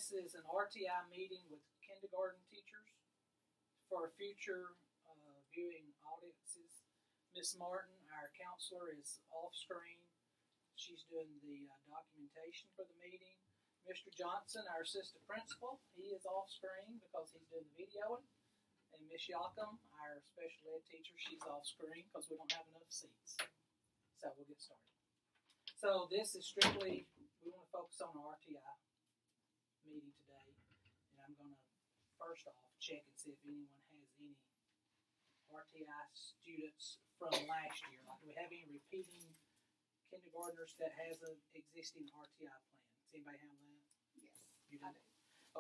this is an RTI meeting with kindergarten teachers for future viewing audiences. Miss Martin, our counselor, is off screen. She's doing the documentation for the meeting. Mr. Johnson, our assistant principal, he is off screen because he's doing the videoing. And Miss Jochum, our special ed teacher, she's off screen because we don't have enough seats. So we'll get started. So this is strictly, we want to focus on our RTI meeting today. And I'm going to first off check and see if anyone has any RTI students from last year. Like, do we have any repeating kindergartners that has an existing RTI plan? Does anybody have that? Yes, You do? I do.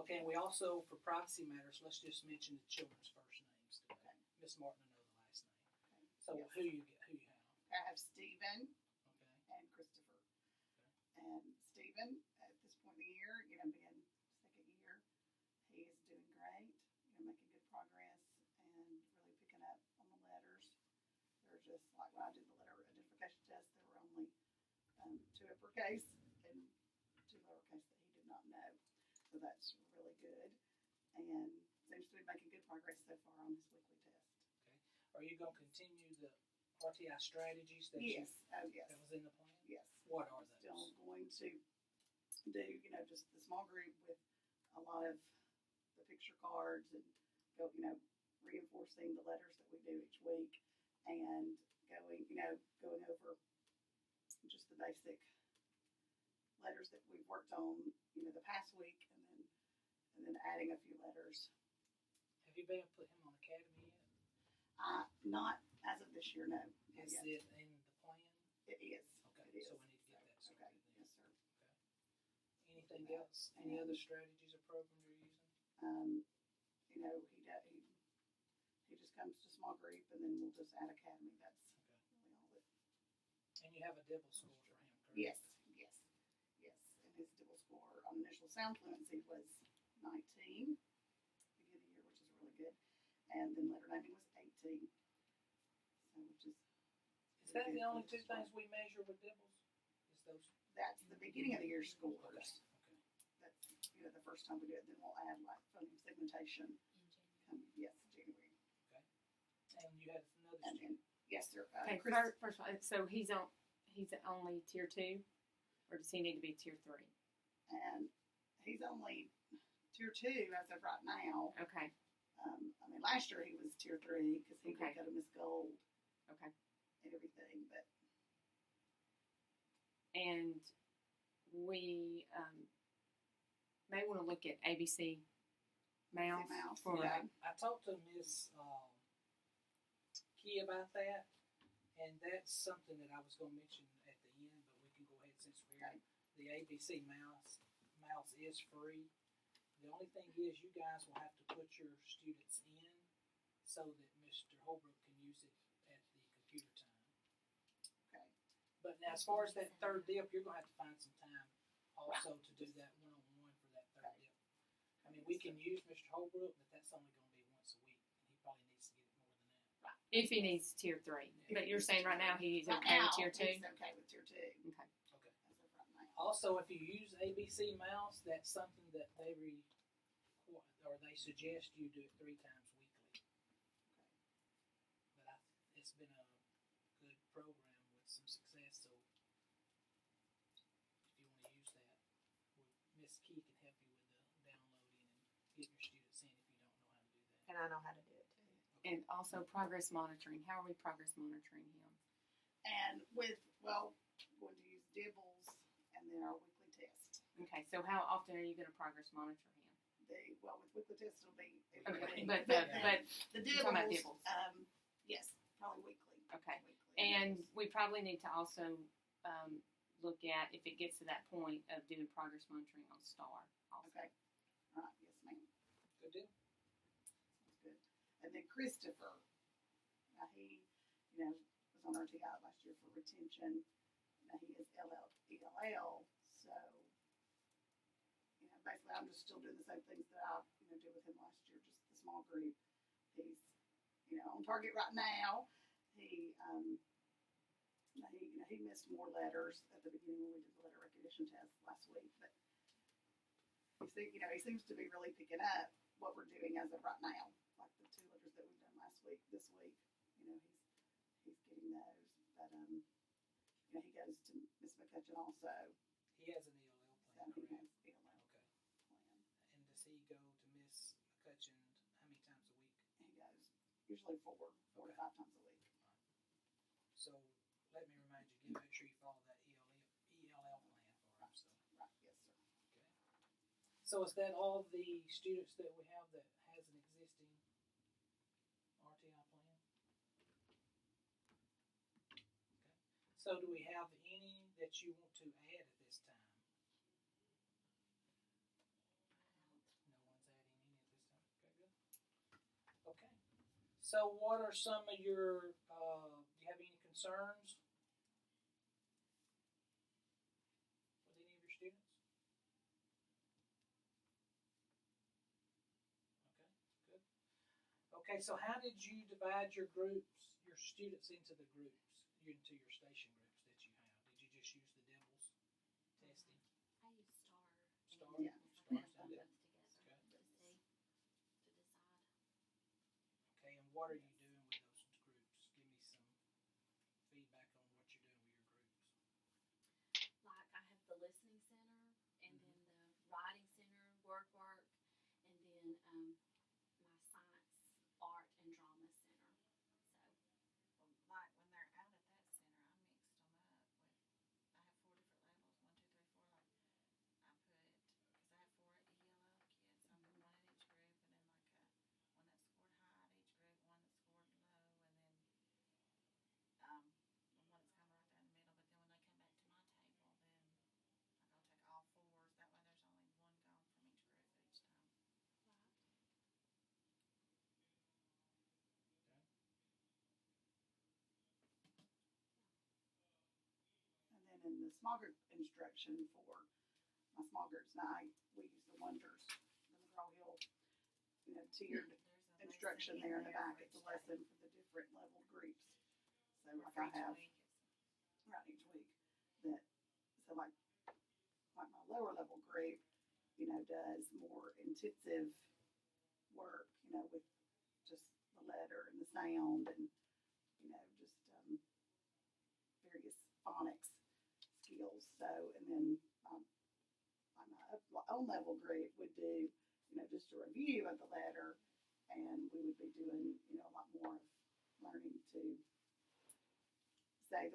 Okay, and we also, for privacy matters, let's just mention the children's first names today. Okay. Miss Martin will know the last name. Okay. So Yes. who you have? I have Stephen Okay. and Christopher. And Stephen, at this point in the year, being second year, he is doing great, making good progress and really picking up on the letters. They're just like when I did the letter identification test, there were only 2 uppercase and 2 lowercase that he did not know. So that's really good, and seems to be making good progress so far on his weekly test. Okay. Are you going to continue the RTI strategies that Yes. Oh, yes. that was in the plan? Yes. What are those? Still going to do, just the small group with a lot of the picture cards and go, reinforcing the letters that we do each week and going over just the basic letters that we've worked on, the past week and then adding a few letters. Have you been able to put him on Academy yet? Not as of this year, no. Is it in the plan? It is. Okay, It is. so we need to get that started. Okay. Then. Yes, sir. Okay. Anything else? Any other strategies or programs you're using? He just comes to small group and then we'll just add Academy. That's really all it. And you have a double score for him, correct? Yes. And his double score on initial sound fluency was 19 beginning of the year, which is really good. And then letter naming was 18. So which is that the only 2 things we measure with dibbles? Is those? That's the beginning of the year scores. Okay. That's the first time we do it. Then we'll add like phoneme segmentation. January. January. Okay. And you had another And then student. yes, sir. Okay, first of all, so he's only tier 2, or does he need to be tier 3? And he's only tier 2 as of right now. Okay. Last year he was tier 3 because he Okay. got a Miss Gold. Okay. And everything, but And we may want to look at ABC Mouse. For yeah. I talked to Miss Key about that, and that's something that I was going to mention at the end, but we can go ahead since we're here. The ABC mouse is free. The only thing is you guys will have to put your students in so that Mr. Holbrook can use it at the computer time. Okay. But now as far as that third dip, you're going to have to find some time also to do that one-on-one for that third dip. I mean, we can use Mr. Holbrook, but that's only going to be once a week. And he probably needs to get it more than that. if he needs tier 3, but you're saying right now he's Right okay now, with tier 2. he's okay with tier 2. Okay. Okay. As of right now. Also, if you use ABC Mouse, that's something that they suggest you do it 3 times weekly. But it's been a good program with some success. So if you want to use that, Miss Key can help you with the downloading and getting your students in if you don't know how to do that. And I know how to do it too. And also progress monitoring. How are we progress monitoring him? And going to use dibbles and then our weekly test. Okay, so how often are you going to progress monitor him? With weekly tests it'll be Okay, every week. but the you're talking about dibbles, dibbles. Yes, probably weekly. Okay. Weekly. And we probably need to also look at, if it gets to that point, of doing progress monitoring on STAR also. Okay. All right. Yes, ma'am. Good deal. Sounds good. And then Christopher, he, was on RTI last year for retention. Now he is ELL, so, basically I'm just still doing the same things that I, did with him last year, just the small group. He's, on target right now. He missed more letters at the beginning when we did the letter recognition test last week, but he seems to be really picking up what we're doing as of right now. Like the 2 letters that we've done last week, this week, he's getting those. But he goes to Miss McCutcheon also. He has an ELL So plan, he correct? has ELL Okay. plan. And does he go to Miss McCutcheon how many times a week? He goes usually 4 to 5 times a week. So let me remind you again, make sure you follow that ELL plan for him. So. Right, yes, sir. Okay. So is that all the students that we have that has an existing RTI plan? Okay. So do we have any that you want to add at this time? No one's adding any at this time. Okay, good. Okay. So what are some of your, do you have any concerns with any of your students? Okay, good. Okay, so how did you divide your groups, your students into the groups, into your station groups that you have? Did you just use the Dibbles testing? I use STAR. Star? Yeah. Stars Both and of Dibbles. them together Okay. to see, to decide. Okay, and what are you doing with those groups? Give me some feedback on what you're doing with your groups. Like I have the listening center, and then the writing center, work, and then my science, art, and drama center. So Like when they're out at that center, I mixed them up with. I have 4 different levels, 1, 2, 3, 4. Like I put, because I have 4 ELL kids, so I put 1 in each group, and then like one that scored high at each group, one that scored low, and then one that's kind of right there in the middle. But then when they come back to my table, then like I'll take all 4s. That way there's only 1 gone from each group each time. right. And then in the small group instruction for my small groups night, we use the Wonders, the McGraw-Hill, tiered There's a instruction lesson there in the back. for It's a each lesson day. for the different level groups. So Or like for I each have week. right each week that, so like my lower level group, does more intensive work, with just the letter and the sound and, just various phonics skills. So, and then my own level group would do, just a review of the letter, and we would be doing, a lot more of learning to say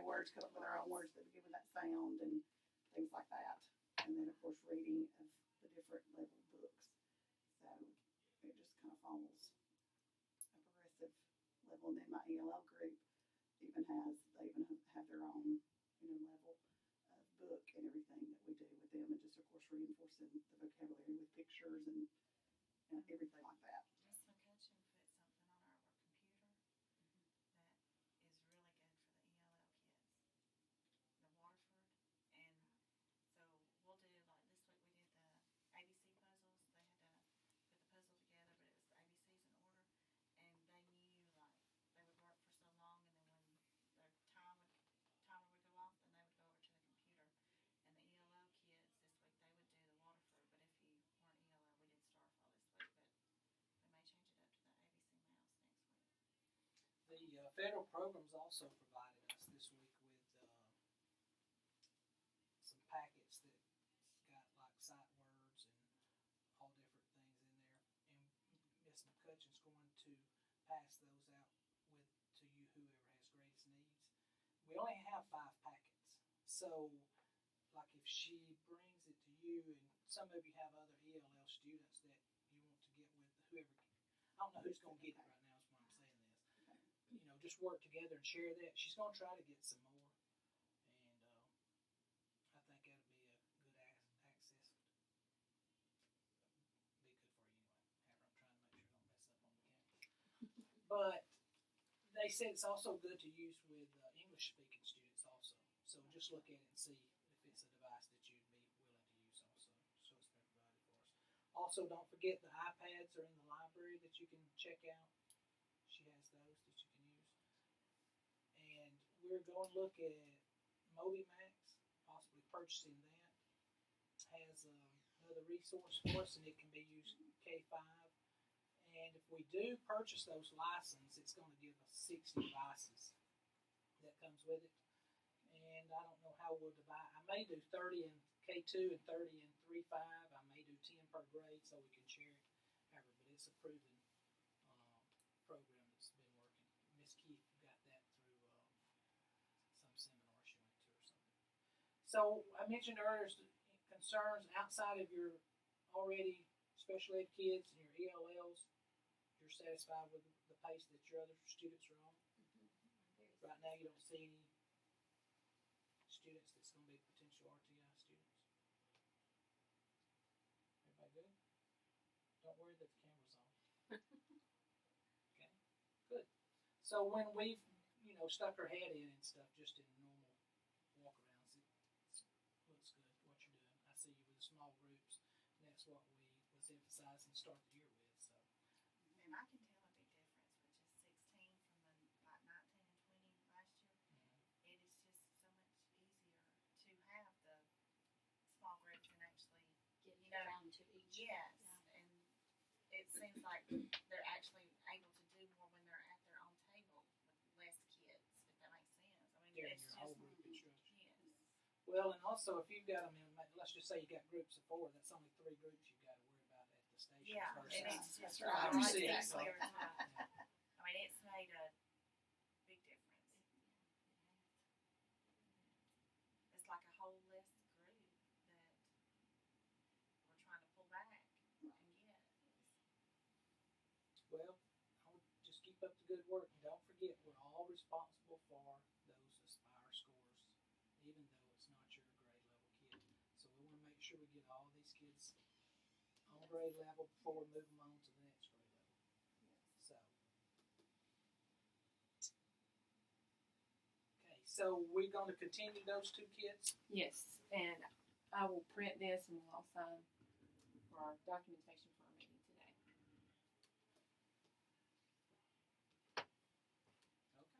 words, come up with our own words that begin with that sound and things like that. And then, of course, reading of the different level books. So it just kind of follows a progressive level. And then my ELL group they even have their own, level of book and everything that we do with them. And just, of course, reinforcing the vocabulary with pictures and everything like that. Miss McCutcheon put something on our computer that is really good for the ELL kids. The Waterford. And so we'll do, like this week we did the ABC puzzles. They had to put the puzzle together, but it was the ABCs in order. And they knew, like, they would work for so long, and then when their timer would go off, then they would go over to the computer. And the ELL kids this week, they would do the Waterford, but if you weren't ELL, we did Starfall this week, but we may change it up to the ABC Mouse next week. The federal programs also provided us this week with some packets that got like sight words and all different things in there. And Miss McCutcheon's going to pass those out to you, whoever has greatest needs. We only have 5 packets, so like if she brings it to you, and some of you have other ELL students that you want to get with whoever. I don't know who's going to get it right now. Is why I'm saying this. Just work together and share that. She's going to try to get some more, and I think that'll be a good access. Be good for you anyway. I'm trying to make sure I don't mess up on the camera. But they said it's also good to use with English speaking students also. So just look at it and see if it's a device that you'd be willing to use also. So it's been provided for us. Also, don't forget the iPads are in the library that you can check out. She has those that you can use. And we're going to look at MobiMax, possibly purchasing that. Has another another resource for us, and it can be used K-5. And if we do purchase those licenses, it's going to give us 60 devices that comes with it. And I don't know how we'll divide. I may do 30 in K2 and 30 in 3-5. I may do 10 per grade so we can share it. However, but it's a proven program that's been working. Miss Keith got that through some seminar she went to or something. So I mentioned earlier concerns outside of your already special ed kids and your ELLs. You're satisfied with the pace that your other students are on? Right now you don't see any students that's going to be potential RTI students? Everybody good? Don't worry that the camera's on. Okay, good. So when we've, stuck our head in and stuff, just in normal walk-arounds, it looks good what you're doing. I see you with the small groups, and that's what we was emphasizing to start the year with. So. And I can tell a big difference with just 16 from the like 19 and 20 last year. Mm-hmm. It is just so much easier to have the small groups and actually Getting down to each. yes, Yeah. and it seems like they're actually able to do more when they're at their own table with less kids, if that makes sense. I mean, During it's your just whole group instruction. yes. Well, and also if you've got them in, let's just say you got groups of 4, that's only 3 groups you've got to worry about at the station. Yeah, versus and it's just That's right. 5 or 6. exactly So, every time. yeah. I mean, it's made a big difference. It's like a whole less group that we're trying to pull back and get. Well, I would just keep up the good work, and don't forget we're all responsible for those Aspire scores, even though it's not your grade level kid. So we want to make sure we get all these kids on grade level before we move them on to the next grade level. So, okay, so we're going to continue those 2 kids. Yes, and I will print this and we'll all sign for our documentation for our meeting.